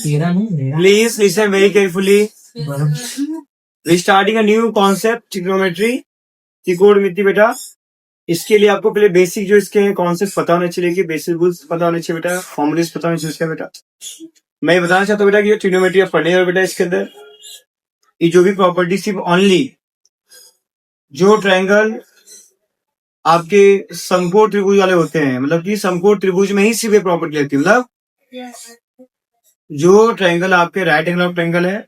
Please listen very carefully. We starting a new concept trigonometry. त्रिकोणमिति बेटा, इसके लिए आपको पहले बेसिक जो इसके कॉन्सेप्ट पता होने चाहिए, कि बेसिक रूल्स पता होने चाहिए बेटा, फॉर्मूलेस पता होने चाहिए बेटा। मैं बताना चाहता हूँ बेटा कि ये ट्रिग्नोमेट्री आप पढ़ने और बेटा इसके अंदर ये जो भी प्रॉपर्टी सिर्फ ओनली जो ट्रायंगल आपके समकोण त्रिभुज वाले होते हैं, मतलब कि समकोण त्रिभुज में ही सिर्फ ये प्रॉपर्टी लगती है, मतलब जो ट्रायंगल आपके राइट एंगल ऑफ ट्रायंगल है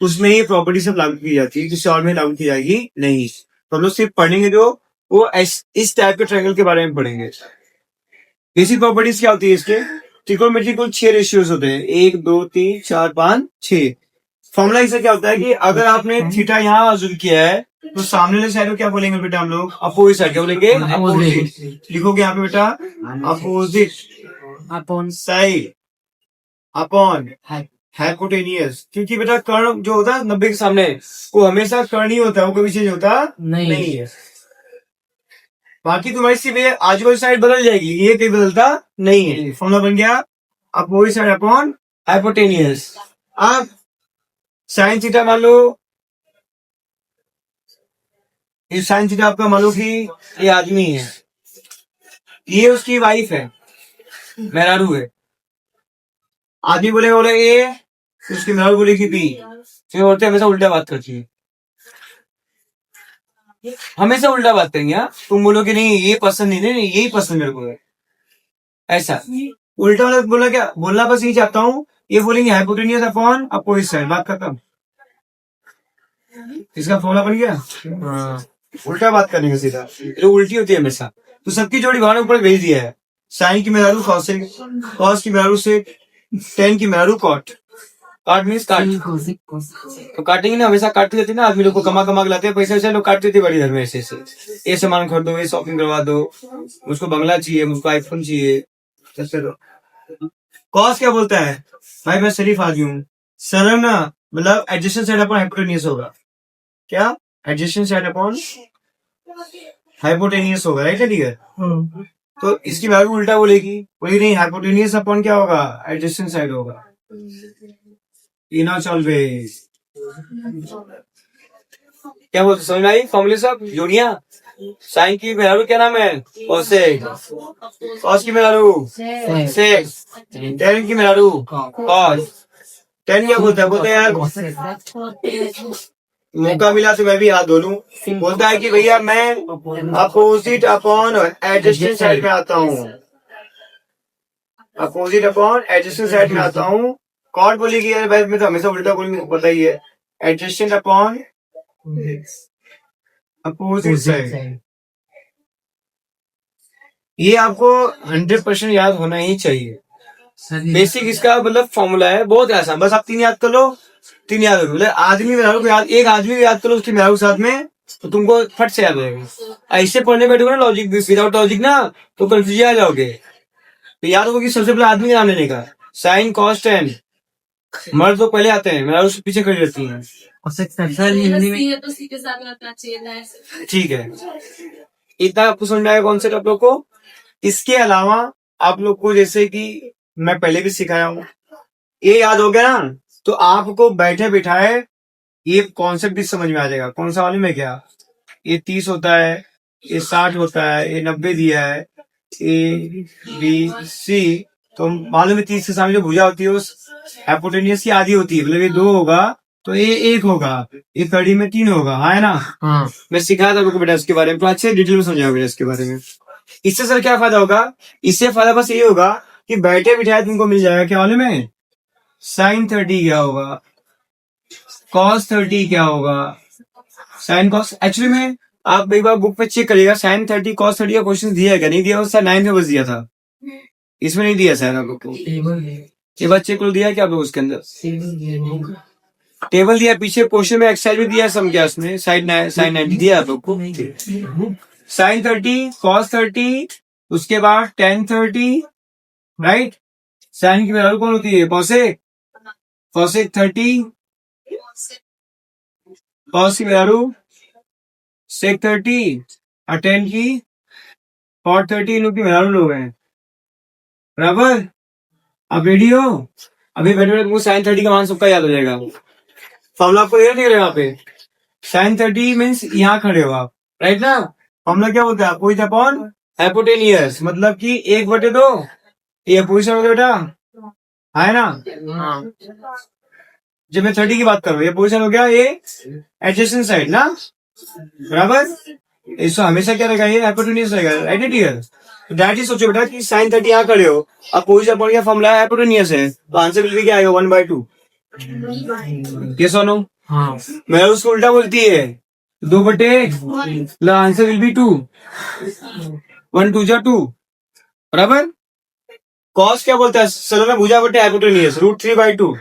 उसमें ही प्रॉपर्टी सब लागू की जाती है, किसी और में लागू की जाएगी नहीं। तो हम लोग सिर्फ पढ़ेंगे जो वो इस टाइप के ट्रायंगल के बारे में पढ़ेंगे। बेसिक प्रॉपर्टीज क्या होती है इसके? ट्रिकोनोमेट्री कुल 6 रेशियोज होते हैं, 1 2 3 4 5 6। फॉर्मूला इससे क्या होता है कि अगर आपने थीटा यहाँ अज्यूम किया है तो सामने वाले साइड को क्या बोलेंगे बेटा हम लोग? Opposite side. क्या बोलेंगे? अपोजिट। लिखोगे यहाँ पे बेटा opposite upon side upon hypotenuse. क्योंकि बेटा कर्ण जो होता है 90 के सामने वो हमेशा कर्ण ही होता है, वो कभी चेंज होता नहीं है। बाकी तुम्हारी सिर्फ आजू बाजू साइड बदल जाएगी, ये कहीं बदलता नहीं है। फॉर्मूला बन गया अपोजिट साइड अपॉन हाइपोटेनियस। अब साइन थीटा मान लो, ये साइन थीटा आपका मान लो कि ये आदमी है, ये उसकी वाइफ है, मेहरारू है। आदमी बोलेगा बोले ए, उसकी मेहरारू बोलेगी बी। फिर औरतें हमेशा उल्टा बात करती है, हमेशा उल्टा बात करेंगे। तुम बोलोगे नहीं ये पसंद नहीं, यही पसंद मेरे को है, ऐसा उल्टा वाला बोला। क्या बोलना? बस यही चाहता हूँ, ये बोलेंगे हाइपोटेनियस अपॉन अपोजिट साइड, बात खत्म। इसका फॉर्मूला बन गया। उल्टा बात करने का सीधा, जो उल्टी होती है हमेशा। तो सबकी जोड़ी बाहर ऊपर भेज दिया है, साइन की मेहरारू कॉस से, कॉस की मेहरारू से, टेन की मेहरारू कॉट। काट मीन्स काट, तो काटेंगे ना, हमेशा काटते रहते ना आदमी लोग को, कमा कमा के लाते हैं पैसे वैसे लोग काटते थे बड़ी घर में ऐसे ऐसे। ये सामान खरीदो, ये शॉपिंग करवा दो, मुझको बंगला चाहिए, मुझको आईफोन चाहिए। कॉस क्या बोलता है? भाई मैं शरीफ आदमी हूँ, सरम ना, मतलब एडजस्टेंट साइड अपॉन हाइपोटेनियस होगा। क्या? एडजस्टेंट साइड अपॉन हाइपोटेनियस होगा, राइट है? ठीक है। तो इसकी वैल्यू उल्टा बोलेगी, बोलेगी नहीं हाइपोटेनियस अपॉन क्या होगा? एडजस्टेंट साइड होगा। इनॉच ऑलवेज। क्या बोलते समझ में आई? फॉर्मूले सब जोड़ियां। साइन की मेहरारू क्या नाम है? कोसेक। कॉस की मेहरारू सेक। टेन की मेहरारू कॉस। टेन क्या बोलता है? बोलते हैं यार मौका मिला तो मैं भी हाथ धो लूं। बोलता है कि भैया मैं अपोजिट अपॉन एडजस्टेंट साइड में आता हूँ, अपोजिट अपॉन एडजस्टेंट साइड में आता हूँ। कॉट बोलेगी यार भाई मैं तो हमेशा उल्टा बोलूंगी, पता ही है। Adjacent upon opposite side. ये आपको 100% याद होना ही चाहिए। बेसिक इसका मतलब फॉर्मूला है, बहुत आसान। बस आप 3 याद कर लो, 3 याद हो गए। आदमी मेहरारू को याद, एक आदमी को याद करो उसकी मेहरारू साथ में, तो तुमको फट से याद रहेगा। ऐसे पढ़ने बैठोगे ना लॉजिक, विदाउट लॉजिक ना, तो कंफ्यूजन आ जाओगे। तो याद होगा कि सबसे पहले आदमी का नाम लेने का। साइन कॉस टेन, मर्द तो पहले आते हैं, मेहरारू से पीछे खड़ी रहती है। ठीक है, इतना आपको समझ में आएगा कॉन्सेप्ट आप लोग को। इसके अलावा आप लोग को जैसे कि मैं पहले भी सिखाया हूँ, ये याद हो गया ना, तो आपको बैठे बिठाए ये कॉन्सेप्ट भी समझ में आ जाएगा। कौन सा वाले में? क्या ये 30 होता है, ये 60 होता है, ये 90 दिया है, ए बी सी। तो मालूम है 30 के सामने जो भुजा होती है वो हाइपोटेनियस की आधी होती है, मतलब ये 2 होगा तो ये 1 होगा, ये कड़ी में 3 होगा, है ना? हाँ। मैं सिखाया था आपको बेटा इसके बारे में, तो अच्छे डिटेल में समझाओ बेटा इसके बारे में। इससे सर क्या फायदा होगा? इससे फायदा बस ये होगा कि बैठे बिठाए तुमको मिल जाएगा क्या वाले में? साइन 30 क्या होगा, कॉस 30 क्या होगा, साइन कॉस। एक्चुअली में आप एक बार बुक पे चेक करिएगा, साइन 30 कॉस 30 का क्वेश्चन दिया है क्या? नहीं दिया, उसका 9th में बस दिया था, इसमें नहीं दिया सर आप लोग को। ये बात चेक कर दिया क्या आप लोग? उसके अंदर टेबल दिया, पीछे क्वेश्चन में एक्सरसाइज भी दिया सम क्या उसमें, साइन 90 दिया आप लोग को। साइन 30 कॉस 30, उसके बाद टेन 30, राइट। साइन की वैल्यू कौन होती है? कोसेक। कोसेक 30, कॉस की वैल्यू सेक 30, और टेन की कॉट 30। इन लोग की वैल्यू लोग हैं, बराबर। अब रेडी हो? अभी बैठे बैठे साइन 30 का मान सबका याद हो जाएगा। फॉर्मूला आपको दिख रहा है यहाँ पे, साइन 30 मीन्स यहाँ खड़े हो आप, राइट ना। फॉर्मूला क्या बोलता है, अपोजिट अपॉन हाइपोटेनियस, मतलब कि 1/2 ये अपोजिशन हो गया बेटा, है ना। जब मैं 30 की बात कर रहा हूँ, ये पोजिशन हो गया, ये एडजेसेंट साइड ना, बराबर। इसको हमेशा क्या रहेगा, ये हाइपोटेनियस रहेगा, राइट डियर। तो डायरेक्टली सोचो बेटा कि साइन 30 यहाँ खड़े हो, अपोजिट अपॉन क्या फॉर्मूला है, हाइपोटेनियस है, तो आंसर विल बी क्या आएगा, 1/2। ये सुनो, मैं उसको उल्टा बोलती है, 2/, आंसर विल बी 2, 1 2 जा 2, बराबर। कॉस क्या बोलता है, चलो मैं भुजा बटे हाइपोटेनियस, √3/2,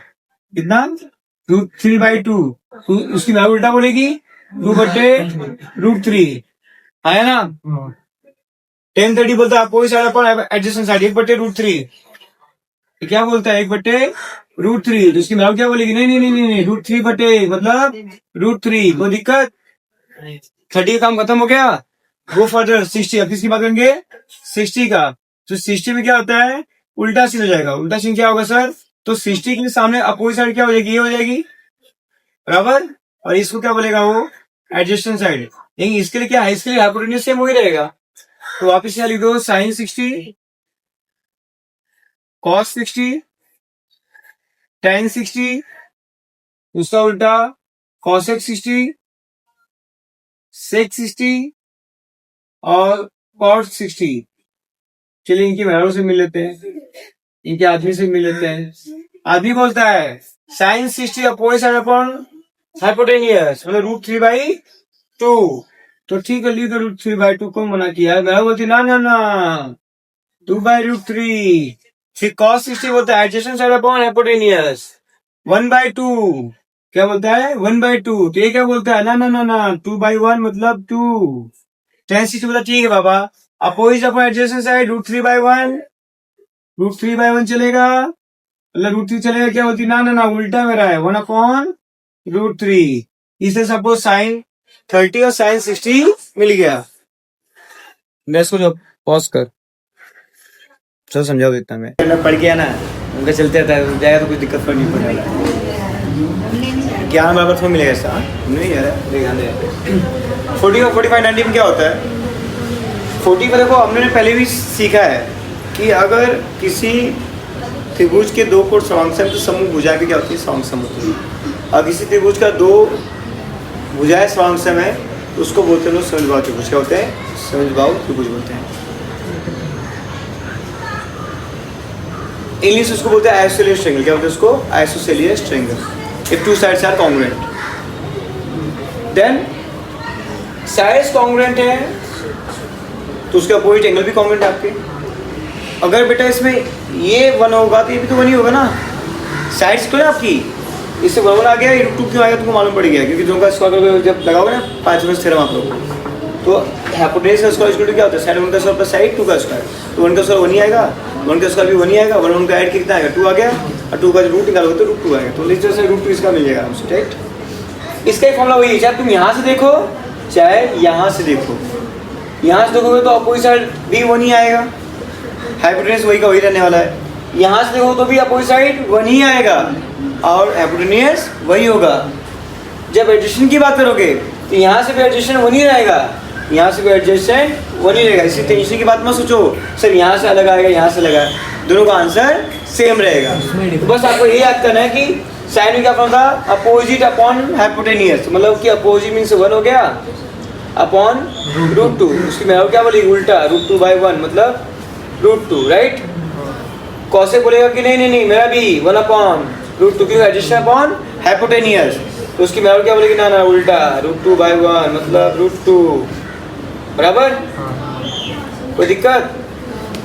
कितना, √3/2, उसकी वैल्यू उल्टा बोलेगी 2/√3, है ना। tan 30 बोलता है opposite side upon adjacent side, 1/√3, क्या बोलता है 1/√3, तो इसकी वैल्यू क्या बोलेगी, नहीं, √3 मतलब √3, कोई दिक्कत, 30 का काम खत्म हो गया, गो फर्दर 60। अब किसकी बात करेंगे, 60 का। तो 60 में क्या होता है, उल्टा सीन हो जाएगा, उल्टा सीन क्या होगा सर, तो 60 के सामने अपोजिट साइड क्या हो जाएगी, ये हो जाएगी, बराबर। और इसको क्या बोलेगा वो, एडजेसेंट साइड। लेकिन इसके लिए क्या है, इसके लिए हाइपोटेन्यूज सेम वही रहेगा, तो वापिस यहाँ लिख दो साइन 60 कॉस 60 tan 60, उसका उल्टा cosec 60 sec 60 और cot 60। चलिए इनकी वैल्यू से मिल लेते हैं, इनके आदमी से मिल लेते हैं। आदमी बोलता है sine 60 opposite side upon hypotenuse, मतलब √3/2। तो ठीक है, लिख दो √3/2 को मना किया, वैल्यू बोलती ना 2/√3। फिर cos 60 बोलता है एडजेसेंट साइड अपॉन हाइपोटेनियस, 1/2, क्या बोलता है 1/2। तो ये क्या बोलता है, ना 2/1 मतलब 2। tan 60 बोलता ठीक है बाबा, अपोजिट अपॉन एडजेसेंट साइड √3/1 चलेगा, मतलब √3 चलेगा, क्या बोलती ना उल्टा मेरा है 1/√3। इससे सपोज साइन 30 और साइन 60 मिल गया। मैं इसको जो पॉज कर, चलो समझाओ देता मैं पढ़ गया ना, उनका चलते रहता है, जाएगा तो कुछ दिक्कत पर नहीं पड़ने वाला, ज्ञान बराबर थोड़ा मिलेगा ऐसा नहीं यार। 40 और 45 90 में क्या होता है, 40 में देखो हमने पहले भी सीखा है कि अगर किसी त्रिभुज के 2 कोण समान तो समूह भुजा की क्या होती है, सम होती है। और किसी त्रिभुज का 2 भुजाएं सम है तो उसको बोलते हैं लोग समद्विबाहु त्रिभुज, क्या होते हैं, समद्विबाहु त्रिभुज बोलते हैं। इंग्लिश उसको बोलते हैं आइसोसेलियस ट्रायंगल, क्या बोलते हैं उसको, isosceles triangle, if two sides are congruent। Then sides congruent है तो उसके अपोजिट एंगल भी कॉन्ग्रुएंट है आपके। अगर बेटा इसमें ये 1 होगा तो ये भी तो 1 ही होगा ना, साइड्स तो है आपकी, इससे 1 आ गया, ये √2 क्यों आएगा तुमको मालूम पड़ गया, क्योंकि दोनों का स्क्वायर जब लगाओगे ना पाइथागोरस थ्योरम आप लोग, तो हाइपोटेन्यूज का स्क्वायर इक्वल टू क्या होता है, साइड 1 का स्क्वायर प्लस साइड 2 का स्क्वायर, तो 1 का स्क्वायर 1 ही आएगा, 1 का स्क्वायर भी 1 ही आएगा, 1 का ऐड कितना आएगा 2 आ गया, और 2 का रूट निकालोगे तो √2 आएगा, तो इस तरह से √2 इसका मिल जाएगा हमसे, राइट। इसका ही फॉर्मूला वही है, चाहे तुम यहाँ से देखो चाहे यहाँ से देखो, यहाँ से देखोगे तो अपोजिट साइड भी 1 ही आएगा, हाइपोटेन्यूज वही का वही रहने वाला है, यहाँ से देखो तो भी अपोजिट साइड 1 ही आएगा और हाइपोटेन्यूज वही होगा। जब एडजेसेंट की बात करोगे तो यहाँ से भी एडजेसेंट 1 ही रहेगा, यहाँ से भी एडजेसेंट 1 ही रहेगा, इसलिए टेंशन की बात मत सोचो सर यहाँ से अलग आएगा यहाँ से अलग आएगा, दोनों का आंसर सेम रहेगा। तो बस आपको ये याद करना है कि साइन में क्या फॉर्म था, अपोजिट अपॉन हाइपोटेनियस, मतलब कि अपोजिट मीन्स 1 हो गया अपॉन √2, उसकी वैल्यू क्या बोलेगी उल्टा √2/1 मतलब √2, राइट। कॉसेक बोलेगा कि नहीं मेरा भी 1/√2 क्योंकि एडजेसेंट अपॉन हाइपोटेनियस, तो उसकी वैल्यू क्या बोलेगी ना उल्टा √2/1 मतलब √2, बराबर, कोई दिक्कत।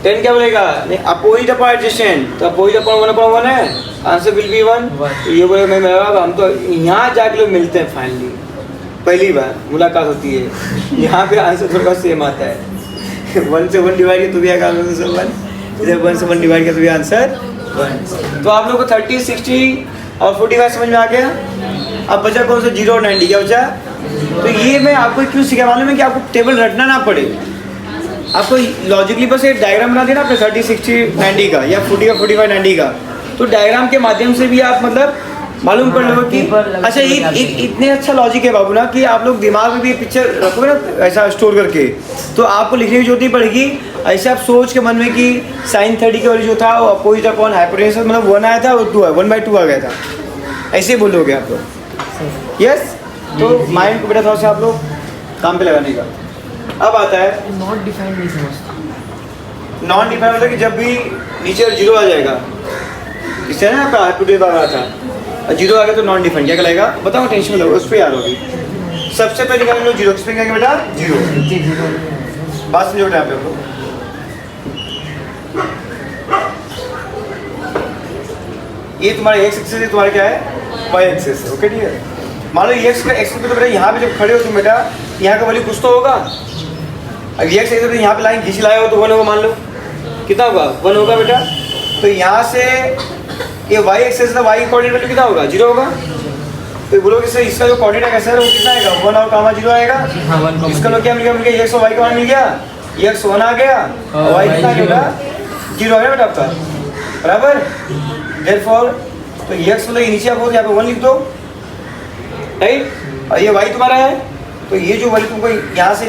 tan क्या बोलेगा, नहीं अपोजिट अपॉन एडजेसेंट, तो अपोजिट अपॉन 1/1 है, आंसर विल बी 1। तो ये बोलेगा मैं हम तो यहाँ जाके लोग मिलते हैं, फाइनली पहली बार मुलाकात होती है, यहाँ पे आंसर थोड़ा सेम आता है, 1 से 1 डिवाइड किया तो भी आएगा आंसर 1, इधर 1 से 1 डिवाइड किया तो भी आंसर 1। तो आप लोग को 30 60 और 45 समझ में आ गया। अब बचा कौन सा 0 और 90, क्या बचा, तो ये मैं आपको क्यों सिखा मालूम है कि आपको टेबल रटना ना पड़े, आपको लॉजिकली बस एक डायग्राम बना देना अपने 30 60 90 का या 40 और 45 90 का, तो डायग्राम के माध्यम से भी आप मतलब मालूम कर लो कि अच्छा एक इतने अच्छा लॉजिक है बाबू ना कि आप लोग दिमाग में भी पिक्चर रखोगे ना ऐसा स्टोर करके, तो आपको लिखने की जरूरत नहीं पड़ेगी। ऐसे आप सोच के मन में कि साइन 30 की वैल्यू जो था वो अपोजिट अपॉन हाइपोटेन्यूज मतलब 1 आया था और 2 है 1/2 आ गया था, ऐसे ही बोलोगे आप लोग। यस, तो माइंड को बेटा थोड़ा सा आप लोग काम पे लगाने का। अब आता है नॉट डिफाइंड नहीं समझता। नॉन डिफाइंड मतलब कि जब भी नीचे 0 आ जाएगा, इससे ना आपका हाइपोटेन्यूज आ रहा था, 0 आ गया तो नॉन डिफाइंड क्या कहलाएगा बताओ, टेंशन में लो उस पर याद होगी। सबसे पहले निकाल लो 0, किसमें क्या बेटा 0। बात समझो बेटा आप लोग, ये तुम्हारा एक्स एक्सिस है, तुम्हारा क्या है वाई एक्सिस है। ओके ठीक है, मान लो एक्स का एक्सिस पे तो बेटा यहाँ पे जब खड़े हो तुम बेटा यहाँ का वैल्यू कुछ तो होगा। अब एक्स एक्सिस पे यहाँ पे लाइन खींच लाए हो तो 1 होगा, मान लो कितना होगा 1 होगा बेटा। तो यहाँ से ये वाई एक्सिस था, वाई कोऑर्डिनेट वैल्यू कितना होगा 0 होगा। तो बोलोगे सर इसका जो कोऑर्डिनेट कैसा है वो कितना आएगा 1 और कामा 0 आएगा। इसका लोग क्या मिल गया एक्स और वाई का मान मिल गया, एक्स 1 आ गया और वाई कितना बेटा 0 आ गया बेटा आपका बराबर। देयरफॉर तो एक्स मतलब नीचे आप यहाँ पे 1 लिख दो राइट, और ये वाई तुम्हारा है तो ये जो वैल्यू तुमको यहाँ से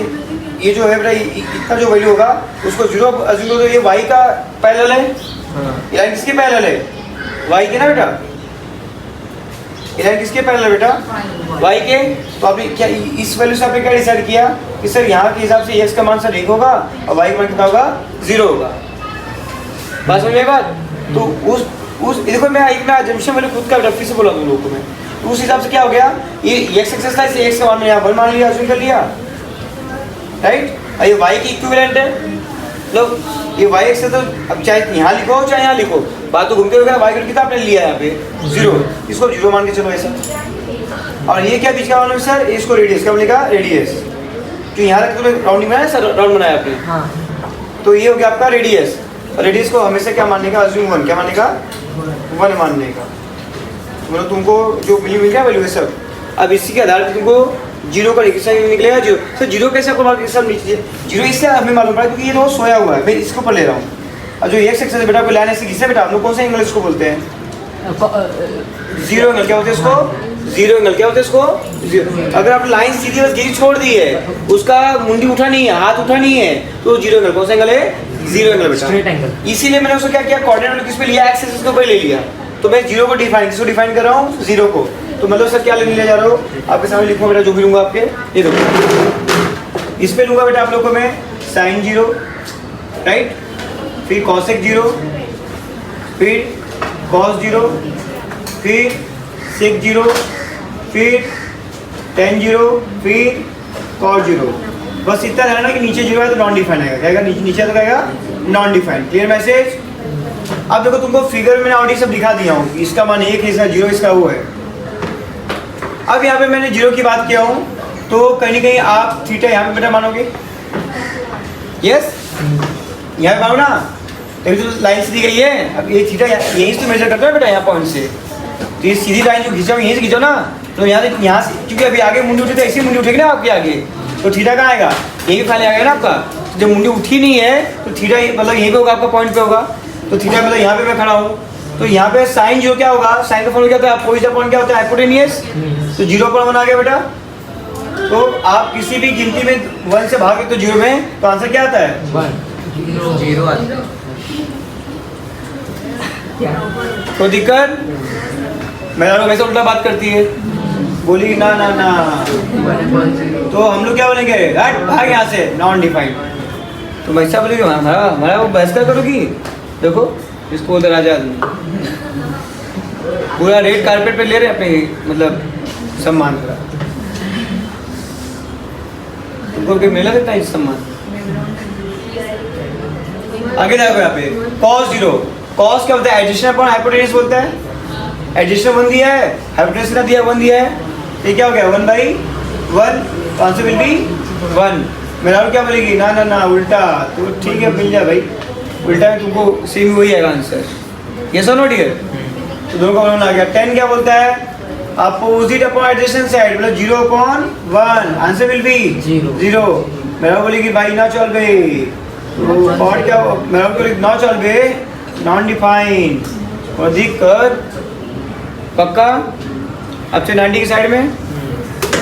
ये जो है बेटा इतना जो वैल्यू होगा उसको 0 अज्यूम तो ये वाई का पैरेलल है, ये लाइन किसके पैरेलल है वाई के ना बेटा, ये लाइन किसके पैरेलल बेटा वाई के। तो आपने क्या इस वैल्यू से आपने क्या डिसाइड किया कि सर यहाँ के हिसाब से एक्स का मान सर 1 होगा और वाई का मान कितना होगा 0 होगा। बात समझ में बात। तो उस देखो मैं जंक्शन वैल्यू खुद का बेटा फिर से बोला तुम लोगों को मैं, तो उस हिसाब से क्या हो गया ये एक्स एक्सेस था, इसे एक्स का मान यहाँ 1 मान लिया अज्यूम कर लिया राइट, और ये वाई की इक्विवेलेंट है मतलब ये वाई एक्स है। तो अब चाहे यहाँ लिखो चाहे यहाँ लिखो बात तो घूमते हुए वाई कितना आपने लिया यहाँ पे 0, इसको 0 मान के चलो ऐसा। और ये क्या बीच का मान सर इसको रेडियस क्या बोलेगा रेडियस, जो यहाँ रख तुमने राउंडिंग बनाया सर राउंड बनाया आपने, तो ये हो गया आपका रेडियस। रेडियस को हमेशा क्या मानने का अज्यूम 1 क्या मानने का 1 मानने का, मतलब तुमको जो वैल्यू मिल गया वैल्यू है सब। अब इसी के आधार पर तुमको 0 का निकलेगा 0। तो 0 कैसे आपको मालूम सब नीचे 0 इससे हमें मालूम पड़ा क्योंकि ये तो सोया हुआ है, मैं इसको पर ले रहा हूँ। और जो एक्स एक्सिस बेटा को लाइन ऐसे घिसा बेटा आप लोग कौन सा एंगल इसको बोलते हैं 0 एंगल क्या होता है इसको 0 एंगल क्या होता है इसको 0। अगर आप लाइन सीधी बस घिरी छोड़ दी है उसका मुंडी उठा नहीं है हाथ उठा नहीं है तो 0 एंगल कौन सा एंगल है 0 एंगल बेटा। इसीलिए मैंने उसको क्या किया कोऑर्डिनेट किस पे लिया एक्स एक्सिस के ऊपर ले लिया। तो मैं 0 को डिफाइन कर रहा हूँ 0 को, तो मतलब सर क्या लेने ले जा रहा हूँ आपके सामने लिखूंगा बेटा जो भी लूंगा आपके ये देखो इस पे लूंगा बेटा आप लोग को मैं साइन 0 राइट, फिर कॉसेक 0, फिर कॉस 0, फिर सेक 0, फिर टेन 0, फिर कॉस 0। बस इतना रहना ना कि नीचे 0 है तो नॉन डिफाइन आएगा, क्या नीचे तो कहेगा नॉन डिफाइन। Clear message. अब देखो तुमको फिगर में ऑलरेडी सब दिखा दिया हूँ, इसका मान 1 है, इसका 0, इसका वो है। अब यहाँ पे मैंने 0 की बात किया हूँ तो कहीं ना कहीं आप थीटा यहाँ पे बेटा मानोगे यस, यहाँ पे मानो ना तभी तो लाइन सीधी गई है। अब ये थीटा यहीं से तो मेजर करते हो बेटा यहाँ पॉइंट से, तो ये सीधी लाइन जो खींचो यहीं से खींचो ना, तो यहाँ से क्योंकि अभी आगे मुंडी उठी तो ऐसी मुंडी उठेगी ना आपके आगे, तो थीटा कहाँ आएगा यहीं खाली आ गया ना आपका। जब मुंडी उठी नहीं है तो थीटा मतलब यहीं पे होगा आपका पॉइंट पे होगा, तो थीटा मतलब यहाँ पे मैं खड़ा हूँ। तो यहाँ पे साइन 0 क्या होगा साइन का फॉर्मूला क्या होता है अपोजिट अपॉन क्या होता है हाइपोटेनियस, तो 0 आ गया बेटा। तो आप किसी भी गिनती में 1 से भागे तो 0 में, तो आंसर क्या आता है 1 0 आता है। कोई दिक्कत मेरा लोग ऐसा उल्टा बात करती है बोली ना ना ना, तो हम लोग क्या बोलेंगे हट भाग यहाँ से नॉन डिफाइंड। तो मैं ऐसा बोलेगी हमारा वो बहस क्या करोगी, देखो इसको उधर आ जा पूरा रेड कारपेट पे ले रहे अपने मतलब सम्मान का, तुमको क्या मिला सकता है इस सम्मान। आगे देखो यहाँ पे cos 0, cos क्या बोलता है एडिशन अपॉन हाइपोटेन्यूज बोलता है, एडिशन 1 दिया है हाइपोटेन्यूज कितना दिया 1 दिया है, ये क्या हो गया 1/1, तो आंसर विल बी 1। मेरा क्या बोलेगी ना ना ना उल्टा, तो ठीक है मिल जाए भाई उल्टा में तुमको सेम वही आएगा आंसर, यस और नो डियर। तो दोनों का बना आ गया। 10 क्या बोलता है अपोजिट अपॉन एडिशन साइड मतलब 0/1, आंसर विल बी 0। मेरा बोलेगी भाई ना चल बे, तो और क्या मेरा बोलेगी ना चल बे नॉन डिफाइंड, अधिक कर, पक्का। अब से 90 की साइड में,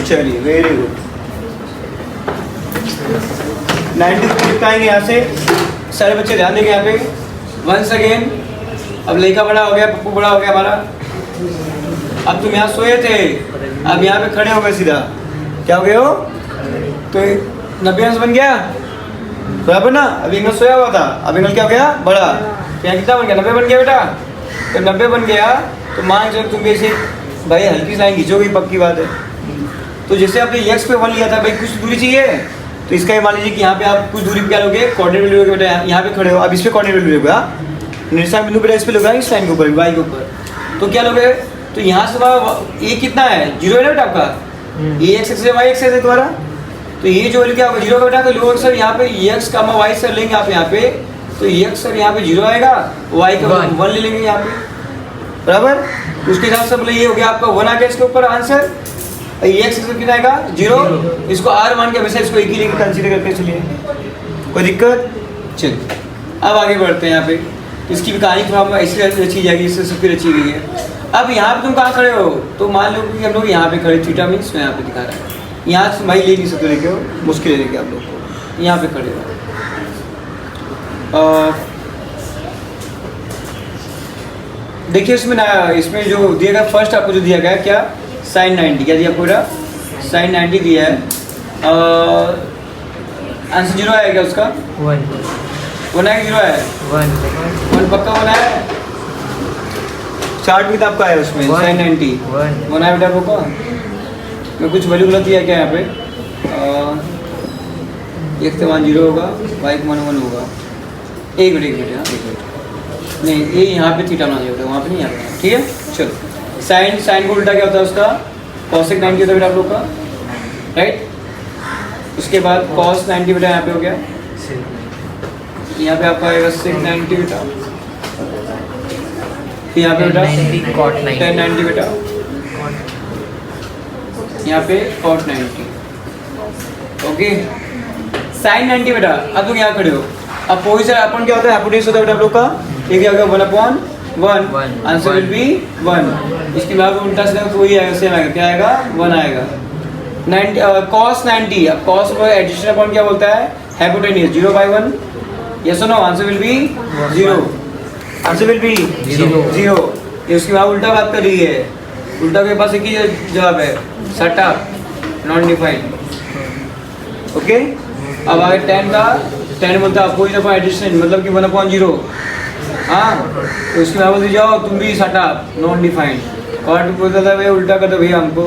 चलिए वेरी गुड। 90 को निपटाएंगे यहाँ से। सारे बच्चे ध्यान देंगे यहाँ पे। वंस अगेन, अब लड़का बड़ा हो गया, पप्पू बड़ा हो गया हमारा। अब तुम यहाँ सोए थे, अब यहाँ पे खड़े हो गए सीधा। क्या हो गए हो? तो 90 अंश बन गया बराबर ना। अभी एंगल सोया हुआ था, अब एंगल क्या हो गया? बड़ा। तो यहाँ कितना बन गया? 90 बन गया बेटा। तो 90 बन गया तो मान चलो तुम ऐसे भाई हल्की सी लाइन खींचोगी, पक्की बात है। तो जैसे आपने एक्स पे 1 लिया था भाई, कुछ दूरी चाहिए, तो इसका ये मान लीजिए कि यहाँ पे आप कुछ दूरी पे क्या लोगे? कोऑर्डिनेट वैल्यू लोगे बेटा। यहाँ पे खड़े हो, अब इस पे कोऑर्डिनेट वैल्यू लोगे। निर्देशांक बिंदु बेटा इस पे लोगे, इस लाइन के ऊपर, वाई के ऊपर। तो क्या लोगे? तो यहाँ से ये कितना है? 0 है ना बेटा आपका। ये एक्स एक्स वाई एक्स है तुम्हारा। तो ये जो वैल्यू क्या होगा? 0 का बेटा। तो लोग सर यहाँ पे एक्स का वाई सर लेंगे आप यहाँ पे, तो एक्स सर यहाँ पे 0 आएगा, वाई का 1 ले लेंगे यहाँ पे बराबर। तो उसके हिसाब से बोले ये हो गया आपका 1 आ गया इसके ऊपर आंसर। एक्स कितना आएगा? 0। इसको आर मान के हमेशा इसको एक ही लेके कंसीडर करके चलिए, कोई दिक्कत? चलिए अब आगे बढ़ते हैं। यहाँ पे इसकी भी कहानी थोड़ा ऐसी रची जाएगी, इससे सबकी रची गई है। अब यहाँ पे तुम कहाँ खड़े हो? तो मान लो कि हम लोग यहाँ पे खड़े, थीटा मीन्स मैं यहाँ पे दिखा रहा है। यहाँ से भाई ले नहीं सकते, लेके हो मुश्किल है लेके आप लोग को। यहाँ पे खड़े हो, देखिए इसमें जो दिया गया फर्स्ट आपको जो दिया गया क्या? sin 90। क्या दिया पूरा? sin 90 दिया है। आंसर 0 आएगा उसका? 1 आएगा, 0 है 1 पक्का 1 है। चार्ट भी तो आपका है उसमें sin 90 1 है बेटा आपको। मैं कुछ वैल्यू गलत दिया क्या यहाँ पे? x का मान 0 होगा, y का मान 1 होगा। एक मिनट नहीं, ये यहाँ पे थीटा बना होगा, वहाँ पे नहीं, यहाँ पे। ठीक है चलो। साइन को उल्टा क्या होता है उसका? cosec 90 होता है बेटा आप लोग का, राइट। उसके बाद cos 90 बेटा यहाँ पे हो गया, यहाँ पे आपका आएगा sec 90 बेटा, यहाँ पे बेटा tan 90 बेटा, यहाँ पे cot 90। ओके sin 90 बेटा। अब तुम यहाँ खड़े हो, अब पोजीशन अपन क्या होता है? हाइपोटेन्यूज होता है बेटा आप लोग का। ये क्या होगा? 1/1, आंसर विल बी 1। इसके बाद उल्टा सीधा तो वही आएगा, सेम आएगा, क्या आएगा? 1 आएगा। 90 cos 90, अब cos को एडिशन अपॉन क्या बोलता है? हाइपोटेन्यूज। 0/1, यस और no? Answer will be 0, answer will be 0। ये उसके बाद उल्टा बात कर रही है, उल्टा के पास एक ही जवाब है, सट अप, नॉन डिफाइंड। ओके अब आगे tan बोलता है अपोजिट अपॉन एडिशन, मतलब कि 1/0। हाँ तो उसके बाद बोलते जाओ तुम भी सटा नॉन डिफाइंड। कॉट बोलता था भैया उल्टा कर दो भैया हमको,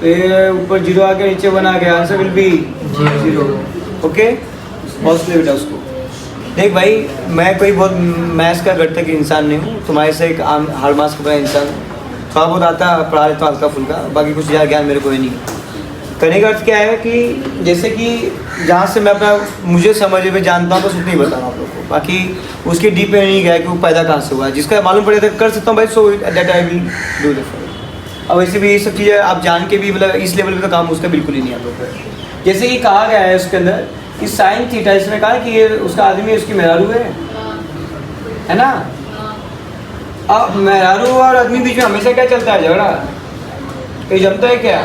तो ये ऊपर 0 आ गया, नीचे 1 आ गया, आंसर विल बी 0। ओके बहुत क्लियर बेटा उसको। देख भाई मैं कोई बहुत मैथ्स का गढ़ तक इंसान नहीं हूँ, तुम्हारे से एक आम हर मास का इंसान, थोड़ा बहुत आता पढ़ा लेता हूँ हल्का फुल्का, बाकी कुछ ज़्यादा ज्ञान मेरे को है नहीं। करने का अर्थ क्या है कि जैसे कि जहाँ से मैं अपना मुझे समझ में जानता हूँ बस उतना ही बताऊँ आप लोग को, बाकी उसके डीप में नहीं गया कि वो पैदा कहाँ से हुआ है। जिसका मालूम पड़े तो कर सकता हूँ भाई, so that I will do that. अब वैसे भी ये सब चीज़ें आप जान के भी मतलब इस लेवल पे तो काम उसका बिल्कुल ही नहीं आप लोग का। जैसे कि कहा गया है उसके अंदर कि साइन थीटा, इसमें कहा कि ये उसका आदमी उसकी मेहरारू है ना। अब मेहरारू और आदमी बीच में हमेशा क्या चलता है? झगड़ा। कहीं जमता है क्या?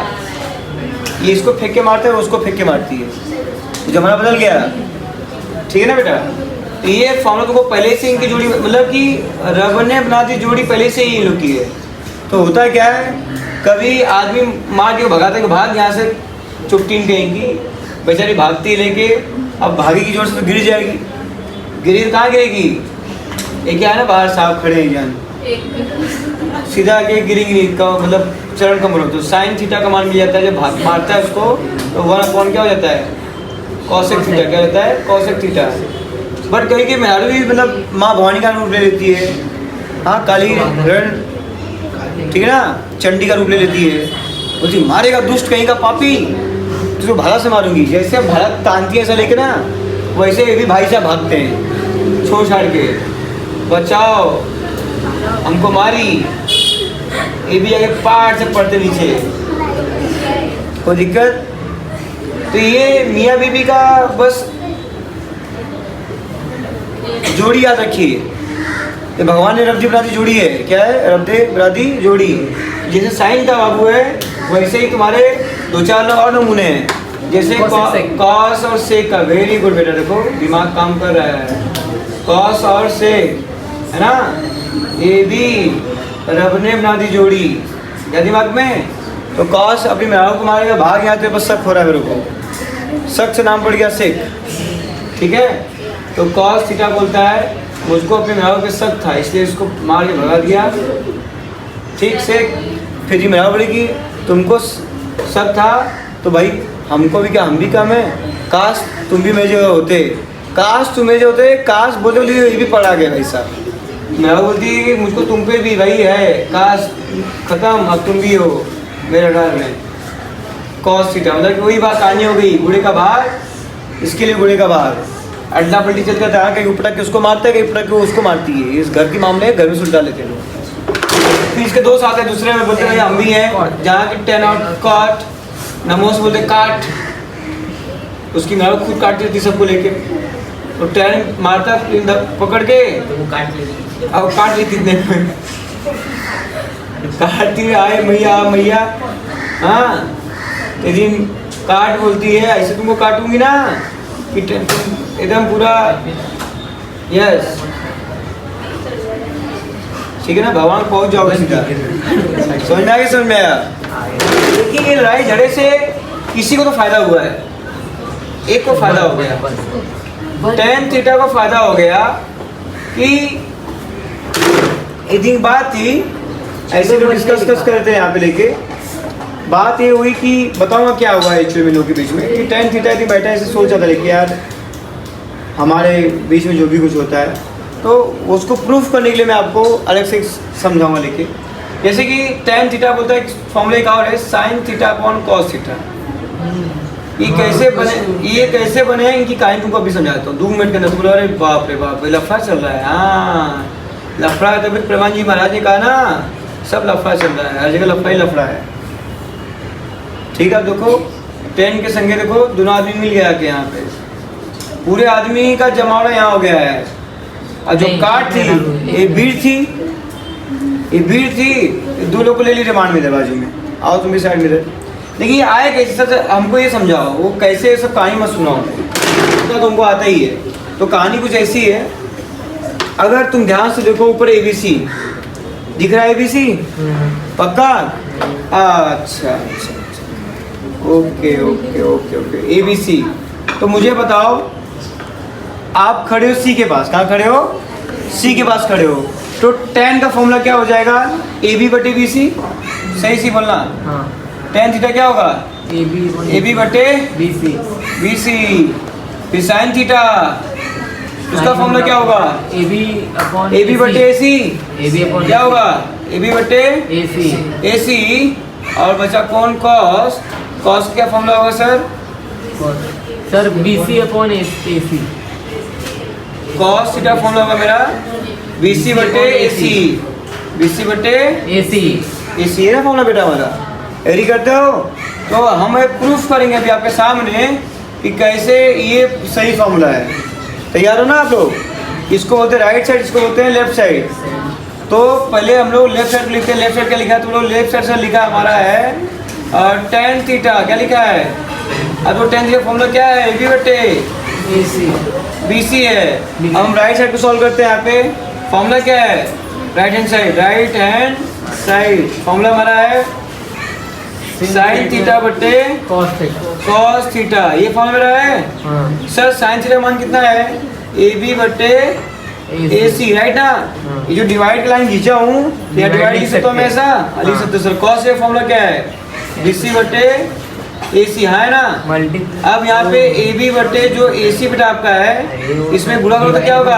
ये इसको फेंक के मारता है, उसको फेंक के मारती है, जमाना बदल गया। ठीक है ना बेटा। तो ये फॉर्मूला तुमको पहले से इनकी जोड़ी, मतलब कि रब ने बना दी जोड़ी पहले से ही इन लोग की है। तो होता क्या है, कभी आदमी मार के भगाता है कि भाग यहाँ से, चुपटीन कहेंगी बेचारी भागती लेके, अब भागेगी जोर से तो गिर जाएगी, गिरी कहाँ गिरेगी? ये क्या है ना, बाहर साहब खड़े हैं जान, सीधा आके गिरेगी नहीं का मतलब चरण कम हो। तो साइन थीटा का मान मिल जाता है, जब भाग मारता है उसको तो 1/, क्या हो जाता है? Cosec theta. क्या होता है? Cosec theta. बट कहीं की मेहरारू भी मतलब माँ भवानी का रूप ले लेती है, हाँ काली रण, ठीक है ना, चंडी का रूप ले लेती है, बोलती मारेगा दुष्ट कहीं का पापी, तुझको भाला से मारूंगी। जैसे अब भाला तानती है ऐसा लेके ना, वैसे ये भी भाई साहब भागते हैं छोड़ छाड़ के, बचाओ हमको मारी, ये भी आगे पार से पड़ते नीचे, कोई दिक्कत? तो ये मियाँ बीबी का बस जोड़ी याद रखिए, ये भगवान ने रब्दी बरादी जोड़ी है। क्या है? रब्दी बरादी जोड़ी। जैसे साइन का बाबू है वैसे ही तुम्हारे 2-4 और नमूने हैं। जैसे कॉस और सेक का। वेरी गुड बेटा, देखो दिमाग काम कर रहा है। कॉस और सेक है ना, ये भी रब ने बना दी जोड़ी। क्या दिमाग में? तो कॉस अपनी मेहराब को मारेगा, भाग यहाँ तेरे बस शक हो रहा है मेरे को, शक से नाम पड़ गया सेक। ठीक है, तो कॉस थीटा बोलता है मुझको अपने मेहराब पे शक था इसलिए इसको मार के भगा दिया। ठीक से फिर जी मेहराब बोलेगी तुमको शक था तो भाई हमको भी क्या, हम भी कम है, काश तुम भी मेरे जगह होते, काश तुम मेरे जगह होते, काश बोलते बोलते ये भी पड़ा गया भाई साहब। मेहराब बोलती है कि मुझको तुम पे भी भाई है, काश खत्म अब तुम भी हो मेरे घर में। कॉस थीटा मतलब कि वही बात कहानी हो गई, बूढ़े का भाग इसके लिए बूढ़े का भाग। अड्डा पल्टी चलता था, कहीं उपटक के उसको मारता है, कहीं उपटक के उसको मारती है। इस घर के मामले घर में सुलझा लेते हैं लोग। फिर इसके दोस्त आते हैं दूसरे में, बोलते हैं हम भी हैं, जहाँ की 10 आउट काट, नमोस बोलते काट, उसकी मेहराब खुद काटती थी सबको लेके, तो 10 मारता पकड़ के तो वो काट लेगी। अब काट ली कितने में काटती आए मैया मैया। हाँ तेरी काट बोलती है ऐसे तुमको काटूंगी ना कि तुम एकदम पूरा। यस ठीक है ना, भगवान पहुंच जाओगे सीधा। समझ में आ गया? समझ में आया? देखिए ये लड़ाई झगड़े से किसी को तो फायदा हुआ है, एक को फायदा हो गया, tan थीटा को फायदा हो गया कि एक दिन बात थी, ऐसे लोग डिस्कस करते हैं यहाँ पे लेके, बात ये हुई कि बताऊंगा क्या हुआ एक्चुअली में लोगों के बीच में कि tan थीटा की बैठा ऐसे सोच रहा था लेके यार हमारे बीच में जो भी कुछ होता है तो उसको प्रूफ करने के लिए मैं आपको अलग से समझाऊंगा लेके। जैसे कि tan थीटा बोलता है फॉर्मूला एक और है sin theta upon cos theta. ये कैसे बने हैं इनकी कहानी तुमको अभी समझाता हूँ 2 मिनट के अंदर। तुम बोलो अरे बाप रे बाप लफड़ा चल रहा है। हाँ लफड़ा है, तभी प्रमाण जी महाराज ने कहा ना सब लफड़ा चल रहा है, हर जगह लफड़ा ही लफड़ा है। ठीक है, देखो 10 के संगे देखो दोनों आदमी मिल गया कि यहाँ पे पूरे आदमी का जमावड़ा यहाँ हो गया है। और जो काट थी ये भीड़ थी 2 लोग को ले ली रिमांड में बाजू में, आओ तुम भी साइड में रहे। देखिए आए कैसे, सबसे हमको ये समझाओ वो कैसे, सब कहानी मत सुनाओ तो तुमको आता ही है। तो कहानी कुछ ऐसी है, अगर तुम ध्यान से देखो ऊपर ABC दिख रहा है, ABC पक्का? अच्छा okay okay okay okay ABC। तो मुझे बताओ आप खड़े हो C के पास, कहाँ खड़े हो? C के पास खड़े हो, तो tan का फॉर्मूला क्या हो जाएगा? AB बटे BC। सही सी बोलना। हाँ tan थीटा क्या होगा? AB बटे BC। फिर sin थीटा उसका फॉर्मूला क्या होगा? AB बटे AC। क्या होगा? AB बटे AC। और बचा कौन? cos। cos का क्या फॉर्मूला होगा sir? BC upon AC। cos theta formula होगा मेरा BC बटे AC। BC बटे AC है ना फॉर्मूला बेटा हमारा, एग्री करते हो? तो हम प्रूफ करेंगे अभी आपके सामने कि कैसे ये सही फॉर्मूला है। तैयार हो ना आप लोग? इसको बोलते हैं राइट साइड, इसको बोलते हैं लेफ्ट साइड। तो पहले हम लोग लेफ्ट साइड लिखते हैं, लेफ्ट साइड क्या लिखा है? तो लोग लेफ्ट साइड से लिखा हमारा है tan थीटा। क्या लिखा है? अब तो tan थीटा फॉर्मूला क्या है? AB बटे BC है। अब हम राइट साइड को सॉल्व करते हैं। यहाँ पे फॉर्मूला क्या है? राइट हैंड साइड फॉर्मूला हमारा है sin थीटा बटे cos थीटा। ये फॉर्मूला मेरा है सर। sin थीटा मान कितना है? AB बटे AC, राइट ना? ये जो डिवाइड की लाइन खींचा हूँ या डिवाइड लिख सकता हूँ मैं ऐसा लिख सकते सर। cos का फॉर्मूला क्या है? BC बटे AC है ना? अब यहाँ पे AB बटे जो AC बेटा आपका है, इसमें गुणा करो तो क्या होगा?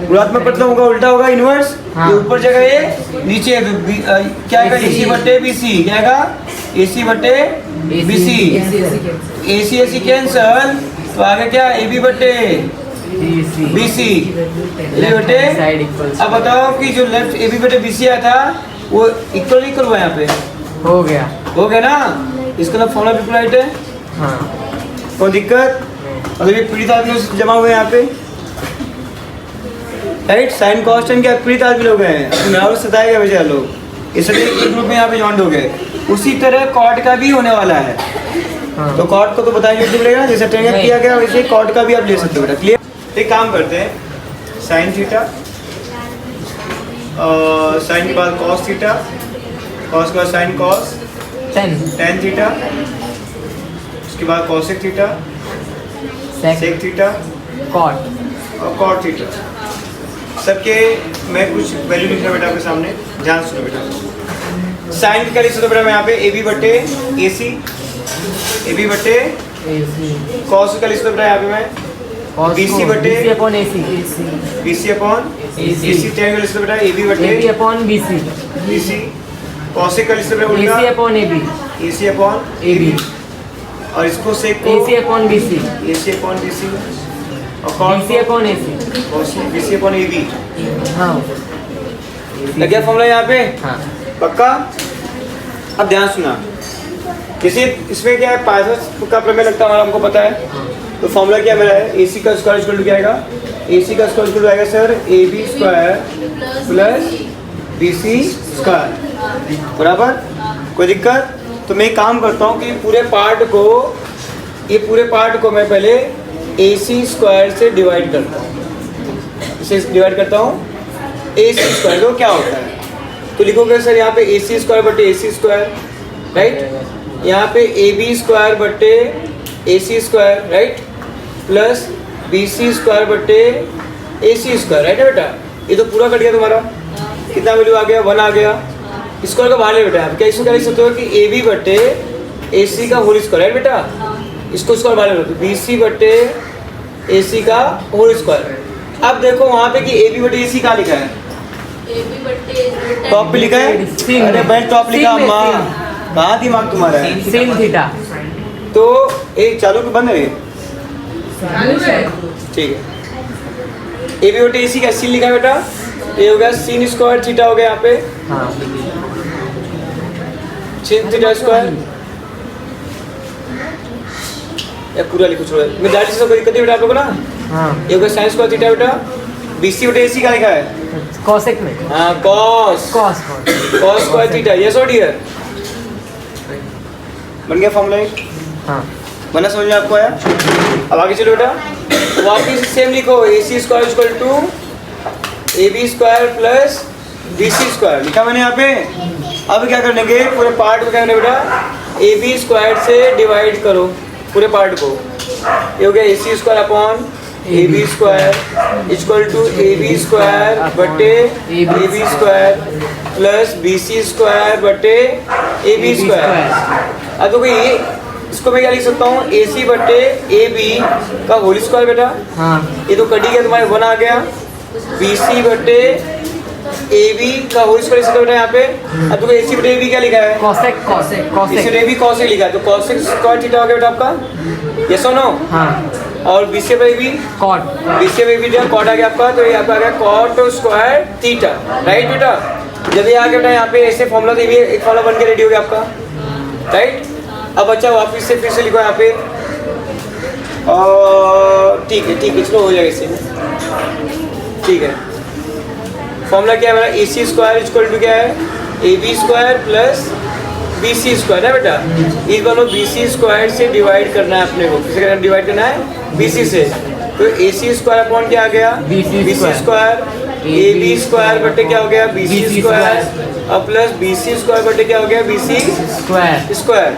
गुणात्मक मतलब होगा, उल्टा होगा, इनवर्स। ये ऊपर जगह ये नीचे क्या आएगा? AC बटे BC। क्या आएगा? AC बटे BC। AC कैंसल, तो आगे क्या? AB बटे BC बटे। अब बताओ कि जो लेफ्ट AB बटे BC आया था वो इक्वल हुआ यहाँ पे हो गया ना? इसका नाम फॉर्मूला बिल्कुल राइट है। कोई दिक्कत? मतलब ये पीड़ित आदमी जमा हुए यहाँ पे राइट। साइन कॉन्स्टेंट के विपरीत आदमी लोग हैं, अपने सताएगा बेचारा लोग, इसलिए एक ग्रुप में यहाँ पे जॉइंट हो गए। उसी तरह कॉर्ड का भी होने वाला है। हाँ। तो कॉर्ड को तो बताएंगे मिलेगा, जैसे ट्रेनिंग किया गया वैसे कॉर्ड का भी आप ले सकते हो बेटा। क्लियर। एक काम करते हैं, साइन थीटा, साइन के बाद कॉस थीटा, कॉस के बाद साइन कॉस, टेन थीटा, उसके बाद cosec theta, sec theta cot और कॉट थीटा। सबके मैं कुछ वैल्यू लिख रहा बेटा आपके सामने, ध्यान सुनो बेटा। साइन का लिख सकते बेटा मैं यहाँ पे ए बी बटे ए सी, ए बी बटे कॉस का लिख सकते बेटा यहाँ पे मैं BC बटे upon AC BC upon AC, tan का लिख सकते बेटा ए बी बटे AB upon BC BC, cosec का लिख सकते बेटा AC उल्टा upon AB AC upon AB और इसको सेक को AC upon BC AC upon BC और cot BC upon AC BC upon AB। हाँ लग गया फॉर्मूला यहाँ पे? हाँ पक्का? अब ध्यान सुना, किसी इसमें क्या है, पाइथागोरस का प्रमेय लगता है हमारा, हमको पता है। तो फॉर्मूला क्या मेरा है, AC का स्क्वायर इक्वल टू क्या आएगा, AC का स्क्वायर इक्वल टू आएगा sir AB square plus BC square, बराबर। कोई दिक्कत? तो मैं एक काम करता हूँ कि पूरे पार्ट को, ये पूरे पार्ट को मैं पहले AC स्क्वायर से डिवाइड करता हूँ, इसे डिवाइड करता हूँ AC स्क्वायर। तो क्या होता है, तो लिखोगे सर यहाँ पे AC स्क्वायर बटे AC स्क्वायर, राइट। यहाँ पे AB स्क्वायर बटे AC square, right, plus BC square बटे AC स्क्वायर, राइट है बेटा। ये तो पूरा कट गया तुम्हारा, कितना वैल्यू आ गया, 1 आ गया। स्क्वायर का बाहर ले बेटा, आप क्या इसको क्या लिख सकते हो कि AB बटे AC का होल स्क्वायर, राइट बेटा। इसको स्क्वायर बाहर ले लो, BC बटे AC का होल स्क्वायर। अब देखो वहाँ पे कि AB बटे AC कहाँ लिखा है, टॉप पे लिखा है। अरे भाई टॉप लिखा, माँ कहाँ दिमाग तुम्हारा है। sin थीटा तो एक चालू के बंद है, ठीक है। ए बी बटे AC का sin लिखा है बेटा, ये हो गया sin स्क्वायर थीटा हो गया यहाँ पे, हाँ sin थीटा स्क्वायर। या पूरा लिखो, छोड़ो मैं डायरेक्ट से कोई दिक्कत नहीं बेटा आप लोगों को ना। हाँ ये हो गया sin स्क्वायर थीटा बेटा, BC बटे AC का लिखा है, कॉसेक में हाँ cos स्क्वायर थीटा, यस और डियर। बन गया फॉर्मूला एक, हाँ बना समझ में आपको आया। अब आगे चलो बेटा, वापिस सेम लिखो, AC square equal to AB square plus BC square लिखा मैंने यहाँ पे। अब क्या करने के, पूरे पार्ट को क्या करना बेटा, AB स्क्वायर से डिवाइड करो पूरे पार्ट को। ये हो गया AC square upon AB square equal to AB square बटे AB square plus BC square बटे AB स्क्वायर। अब तो ये इसको मैं क्या लिख सकता हूँ, AC बटे AB का होल स्क्वायर बेटा। हाँ ये तो कटी गया, तुम्हारे 1 आ गया। BC बटे AB का होल स्क्वायर लिख सकते हो बेटा यहाँ पे। अब तो AC बटे AB क्या लिखा है, कॉसेक AC बटे AB कॉसेक लिखा है, तो कॉसेक स्क्वायर थीटा हो गया बेटा आपका, यस और नो। हाँ और BC बटे AB, कॉट BC बटे AB जो कॉट आ गया आपका, तो ये आपका आ गया कॉट स्क्वायर थीटा, राइट बेटा। जब ये आ गया बेटा यहाँ पे ऐसे फॉर्मूला, तो ये एक फॉर्मूला बन के रेडी हो गया आपका, राइट। अब बच्चा वापिस से फिर से लिखो यहाँ पे, ठीक है चलो हो जाएगा इससे, ठीक है। फॉर्मूला क्या है मेरा, AC स्क्वायर इक्वल टू क्या है, AB square plus BC square है बेटा। इस दोनों BC स्क्वायर से डिवाइड करना है अपने को, किसे डिवाइड करना है, BC से। तो AC स्क्वायर अपॉन क्या आ गया, BC स्क्वायर, AB स्क्वायर बटे क्या हो गया, BC स्क्वायर और प्लस BC स्क्वायर बटे क्या हो गया, BC स्क्वायर,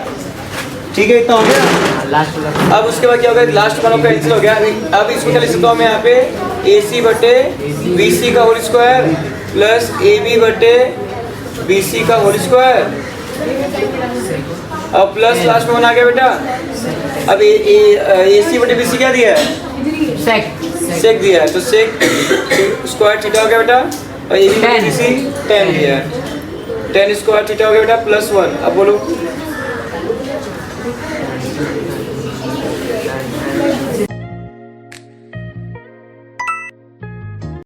ठीक है। इतना हो गया। लास्ट अब उसके बाद क्या हो गया, लास्ट वाला कैंसिल हो गया। अब इसको क्या लिख सकता हूँ मैं यहाँ पे, AC बटे BC का होल स्क्वायर प्लस AB बटे BC का होल स्क्वायर अब प्लस लास्ट में 1 आ गया बेटा। अब AC बटे BC क्या दिया है, सेक दिया है, तो सेक स्क्वायर थीटा हो गया बेटा, और AB बटे BC 10 दिया है, 10 स्क्वायर थीटा हो गया बेटा प्लस 1। अब बोलो